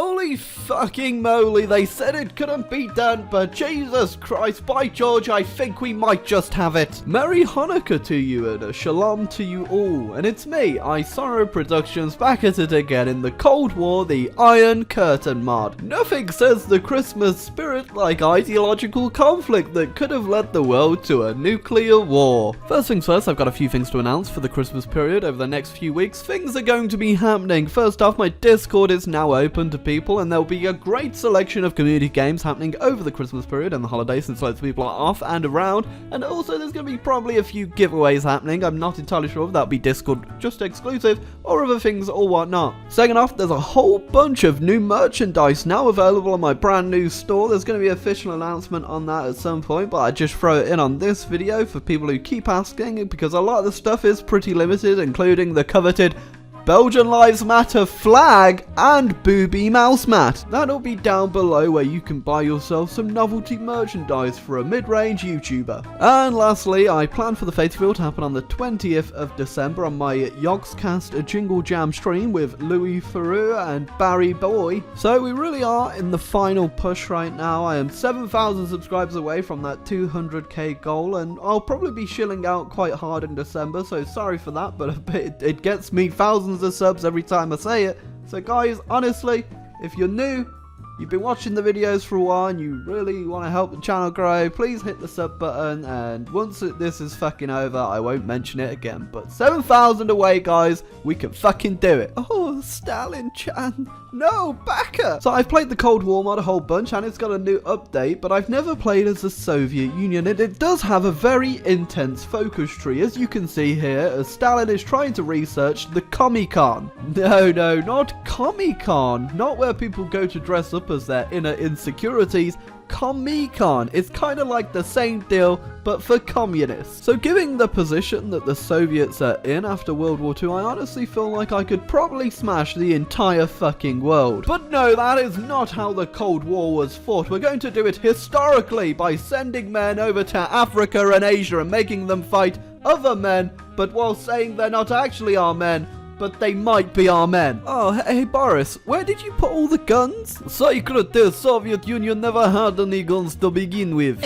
Holy fucking moly, they said it couldn't be done, but Jesus Christ, by George, I think we might just have it. Merry Hanukkah to you and a shalom to you all. And it's me, Isaro Productions, back at it again in the Cold War, the Iron Curtain mod. Nothing says the Christmas spirit like ideological conflict that could have led the world to a nuclear war. First things first, I've got a few things to announce for the Christmas period. Over the next few weeks, things are going to be happening. First off, my Discord is now open to people, and there'll be a great selection of community games happening over the Christmas period and the holidays since loads of people are off and around. And also there's going to be probably a few giveaways happening. I'm not entirely sure if that'll be Discord just exclusive or other things or whatnot. Second off, there's a whole bunch of new merchandise now available on my brand new store. There's going to be an official announcement on that at some point, but I just throw it in on this video for people who keep asking, because a lot of the stuff is pretty limited, including the coveted Belgian Lives Matter flag and booby mouse mat. That'll be down below where you can buy yourself some novelty merchandise for a mid-range YouTuber. And lastly, I plan for the Festival to happen on the 20th of December on my Yogscast Jingle Jam stream with Louis Theroux and Barry Boy. So we really are in the final push right now. I am 7,000 subscribers away from that 200k goal, and I'll probably be shilling out quite hard in December, so sorry for that, but it gets me thousands of subs every time I say it. So guys, honestly, if you're new, you've been watching the videos for a while and you really want to help the channel grow, please hit the sub button, and once this is fucking over, I won't mention it again. But 7,000 away, guys, we can fucking do it. Oh, Stalin-chan, no, backer! So I've played the Cold War mod a whole bunch, and it's got a new update, but I've never played as the Soviet Union, and it does have a very intense focus tree, as you can see here, as Stalin is trying to research the Comic-Con. No, not Comic-Con, not where people go to dress up as their inner insecurities. Comic-Con. It's kind of like the same deal, but for communists. So given the position that the Soviets are in after World War II, I honestly feel like I could probably smash the entire fucking world. But no, that is not how the Cold War was fought. We're going to do it historically by sending men over to Africa and Asia and making them fight other men, but while saying they're not actually our men, but they might be our men. Oh, hey Boris, where did you put all the guns? Secret, the Soviet Union never had any guns to begin with.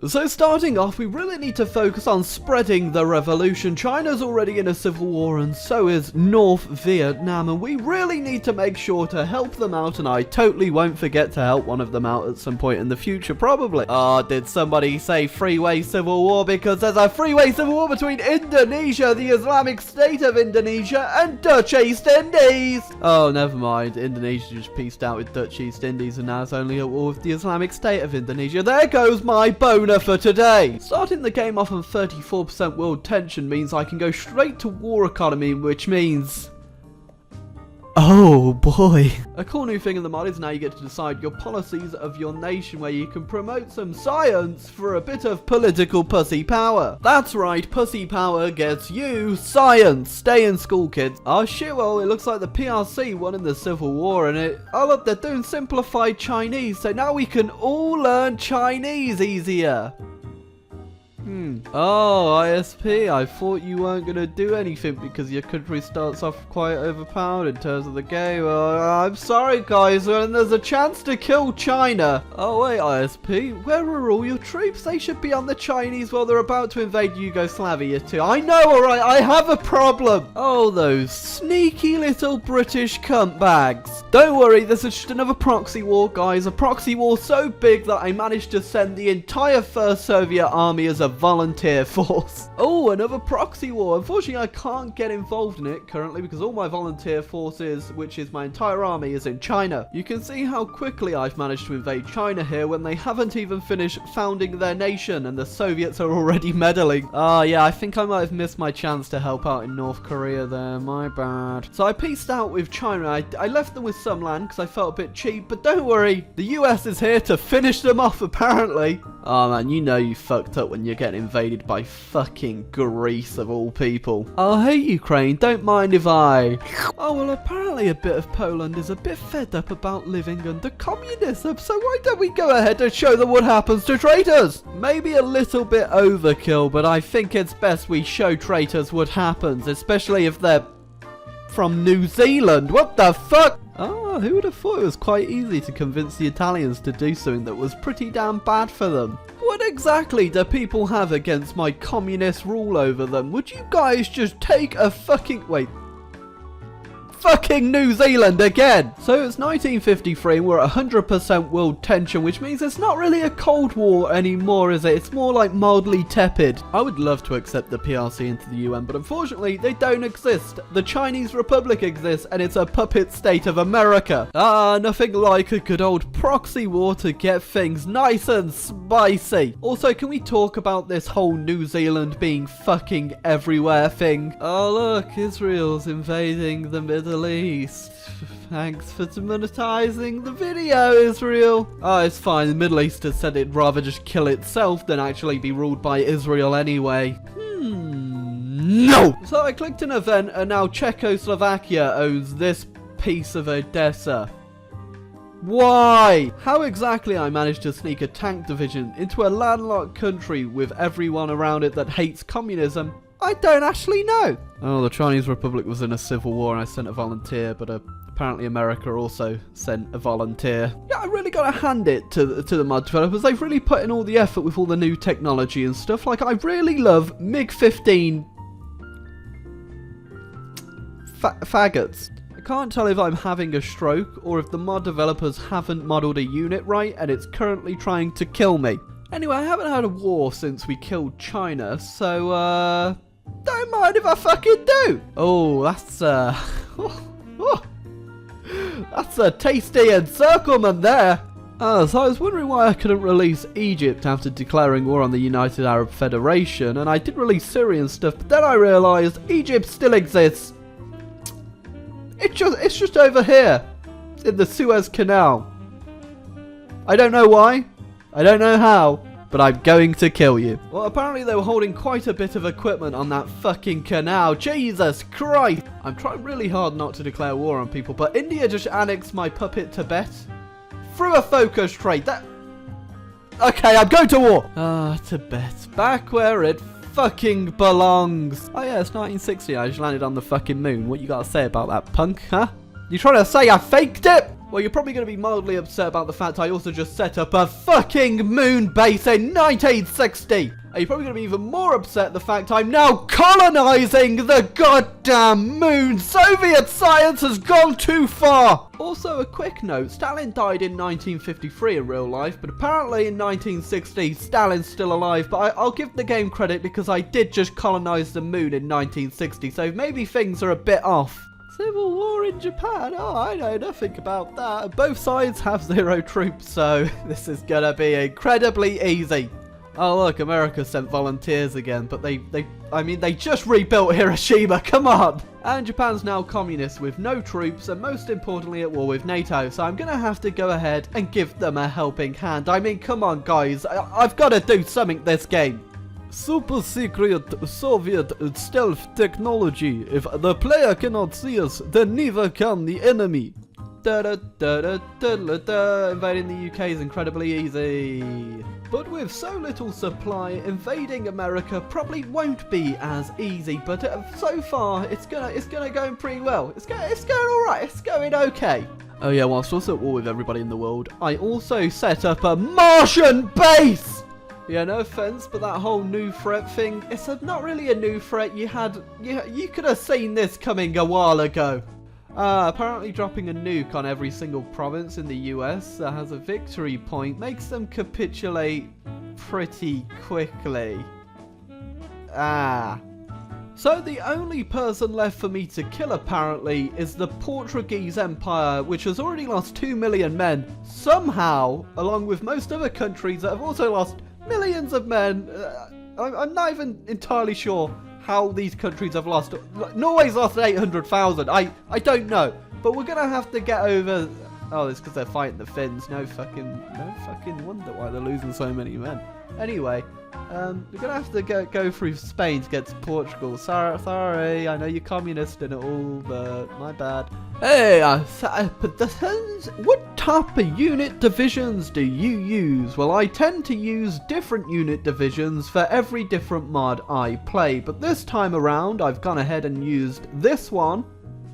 So starting off, we really need to focus on spreading the revolution. China's already in a civil war, and so is North Vietnam, and we really need to make sure to help them out, and I totally won't forget to help one of them out at some point in the future, probably. Oh, did somebody say freeway civil war? Because there's a freeway civil war between Indonesia, the Islamic State of Indonesia, and Dutch East Indies. Oh, never mind. Indonesia just peaced out with Dutch East Indies, and now it's only at war with the Islamic State of Indonesia. There goes my boner for today. Starting the game off on 34% world tension means I can go straight to war economy, which means... oh boy. A cool new thing in the mod is now you get to decide your policies of your nation, where you can promote some science for a bit of political pussy power. That's right, pussy power gets you science. Stay in school, kids. Oh shit, well, it looks like the PRC won in the Civil War, and oh look, they're doing simplified Chinese, so now we can all learn Chinese easier. Oh, ISP, I thought you weren't going to do anything because your country starts off quite overpowered in terms of the game. I'm sorry, guys, when there's a chance to kill China. Oh, wait, ISP, where are all your troops? They should be on the Chinese while they're about to invade Yugoslavia too. I know, alright, I have a problem. Oh, those sneaky little British cunt bags. Don't worry, this is just another proxy war, guys. A proxy war so big that I managed to send the entire First Soviet Army as a volunteer force. Oh, another proxy war. Unfortunately, I can't get involved in it currently because all my volunteer forces, which is my entire army, is in China. You can see how quickly I've managed to invade China here when they haven't even finished founding their nation and the Soviets are already meddling. Oh yeah, I think I might have missed my chance to help out in North Korea there. My bad. So I pieced out with China. I left them with some land because I felt a bit cheap, but don't worry, the US is here to finish them off apparently. Oh man, you know you fucked up when you're getting invaded by fucking Greece of all people. Oh hey Ukraine, don't mind if I... Oh well, apparently a bit of Poland is a bit fed up about living under communism, so why don't we go ahead and show them what happens to traitors? Maybe a little bit overkill, but I think it's best we show traitors what happens, especially if they're from New Zealand. What the fuck? Oh, who would have thought it was quite easy to convince the Italians to do something that was pretty damn bad for them? What exactly do people have against my communist rule over them? Would you guys just take a fucking... Wait. Fucking New Zealand again! So it's 1953 and we're at 100% world tension, which means it's not really a Cold War anymore, is it? It's more like mildly tepid. I would love to accept the PRC into the UN, but unfortunately they don't exist. The Chinese Republic exists and it's a puppet state of America. Nothing like a good old proxy war to get things nice and spicy. Also, can we talk about this whole New Zealand being fucking everywhere thing? Oh look, Israel's invading the Middle East. Thanks for demonetizing the video, Israel. Oh, it's fine. The Middle East has said it'd rather just kill itself than actually be ruled by Israel anyway. No! So I clicked an event and now Czechoslovakia owns this piece of Odessa. Why? How exactly I managed to sneak a tank division into a landlocked country with everyone around it that hates communism, I don't actually know. Oh, the Chinese Republic was in a civil war and I sent a volunteer, but apparently America also sent a volunteer. Yeah, I really gotta hand it to the mod developers. They've really put in all the effort with all the new technology and stuff. Like, I really love MiG-15 faggots. I can't tell if I'm having a stroke or if the mod developers haven't modeled a unit right and it's currently trying to kill me. Anyway, I haven't had a war since we killed China, so, don't mind if I fucking do. Oh, that's, that's a tasty encirclement there. So I was wondering why I couldn't release Egypt after declaring war on the United Arab Federation, and I did release Syria and stuff, but then I realised Egypt still exists. It's just over here, in the Suez Canal. I don't know why. I don't know how, but I'm going to kill you. Well, apparently they were holding quite a bit of equipment on that fucking canal. Jesus Christ! I'm trying really hard not to declare war on people, but India just annexed my puppet Tibet through a focus trade. Okay, I'm going to war! Tibet. Back where it fucking belongs. Oh yeah, it's 1960. I just landed on the fucking moon. What you gotta say about that, punk, huh? You trying to say I faked it? Well, you're probably going to be mildly upset about the fact I also just set up a fucking moon base in 1960. And you're probably going to be even more upset at the fact I'm now colonizing the goddamn moon. Soviet science has gone too far. Also, a quick note, Stalin died in 1953 in real life, but apparently in 1960, Stalin's still alive. But I'll give the game credit because I did just colonize the moon in 1960, so maybe things are a bit off. Civil war in Japan? Oh, I know nothing about that. Both sides have 0 troops, so this is gonna be incredibly easy. Oh look, America sent volunteers again, but they just rebuilt Hiroshima, come on! And Japan's now communist with no troops and most importantly at war with NATO, so I'm gonna have to go ahead and give them a helping hand. I mean, come on guys, I've gotta do something this game. Super secret Soviet stealth technology. If the player cannot see us, then neither can the enemy. Invading the UK is incredibly easy. But with so little supply, invading America probably won't be as easy. But so far, it's going pretty well. It's going all right. It's going okay. Oh yeah, whilst also at war with everybody in the world, I also set up a Martian base. Yeah, no offense, but that whole new threat thing, it's not really a new threat. You could have seen this coming a while ago. Apparently dropping a nuke on every single province in the US that has a victory point makes them capitulate pretty quickly. So the only person left for me to kill apparently is the Portuguese Empire, which has already lost 2 million men. Somehow, along with most other countries that have also lost millions of men. I'm not even entirely sure how these countries have lost. Norway's lost 800,000. I don't know. But we're going to have to get over... Oh, it's because they're fighting the Finns. No fucking wonder why they're losing so many men. Anyway, we're going to have to go through Spain to get to Portugal. Sorry, I know you're communist and all, but my bad. Hey, what type of unit divisions do you use? Well, I tend to use different unit divisions for every different mod I play, but this time around I've gone ahead and used this one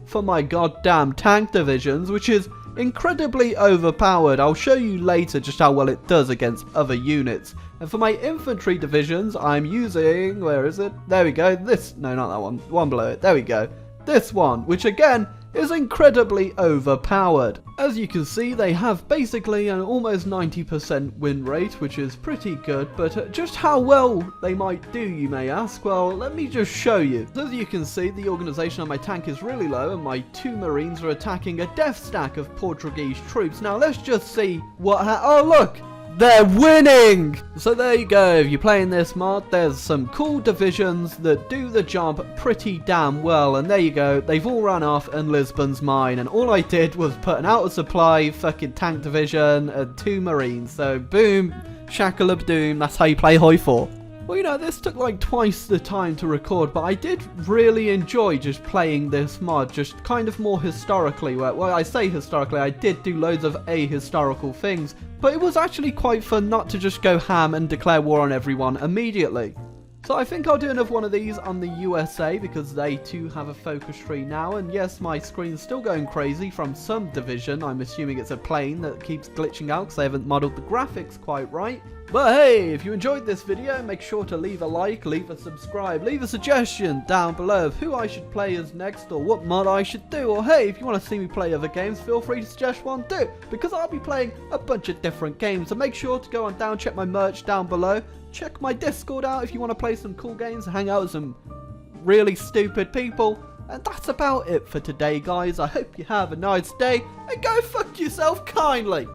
for my goddamn tank divisions, which is incredibly overpowered. I'll show you later just how well it does against other units. And for my infantry divisions, I'm using, where is it? There we go. This, no, not that one. One below it. There we go. This one, which again is incredibly overpowered. As you can see, they have basically an almost 90% win rate, which is pretty good, but just how well they might do, you may ask? Well, let me just show you. As you can see, the organization on my tank is really low, and my 2 Marines are attacking a death stack of Portuguese troops. Now, let's just see what oh, look! They're winning! So there you go, if you're playing this mod, there's some cool divisions that do the job pretty damn well, and there you go, they've all run off and Lisbon's mine, and all I did was put an out of supply fucking tank division and 2 Marines, so boom, shakalabdoom, that's how you play Hoi 4. Well, you know, this took like twice the time to record, but I did really enjoy just playing this mod, just kind of more historically. Well, I say historically, I did do loads of ahistorical things, but it was actually quite fun not to just go ham and declare war on everyone immediately. So I think I'll do another one of these on the USA, because they too have a focus tree now, and yes, my screen's still going crazy from some division. I'm assuming it's a plane that keeps glitching out because they haven't modeled the graphics quite right. But hey, if you enjoyed this video, make sure to leave a like, leave a subscribe, leave a suggestion down below of who I should play as next or what mod I should do. Or hey, if you want to see me play other games, feel free to suggest one too, because I'll be playing a bunch of different games. So make sure to go on down, check my merch down below, check my Discord out if you want to play some cool games and hang out with some really stupid people. And that's about it for today, guys. I hope you have a nice day, and go fuck yourself kindly.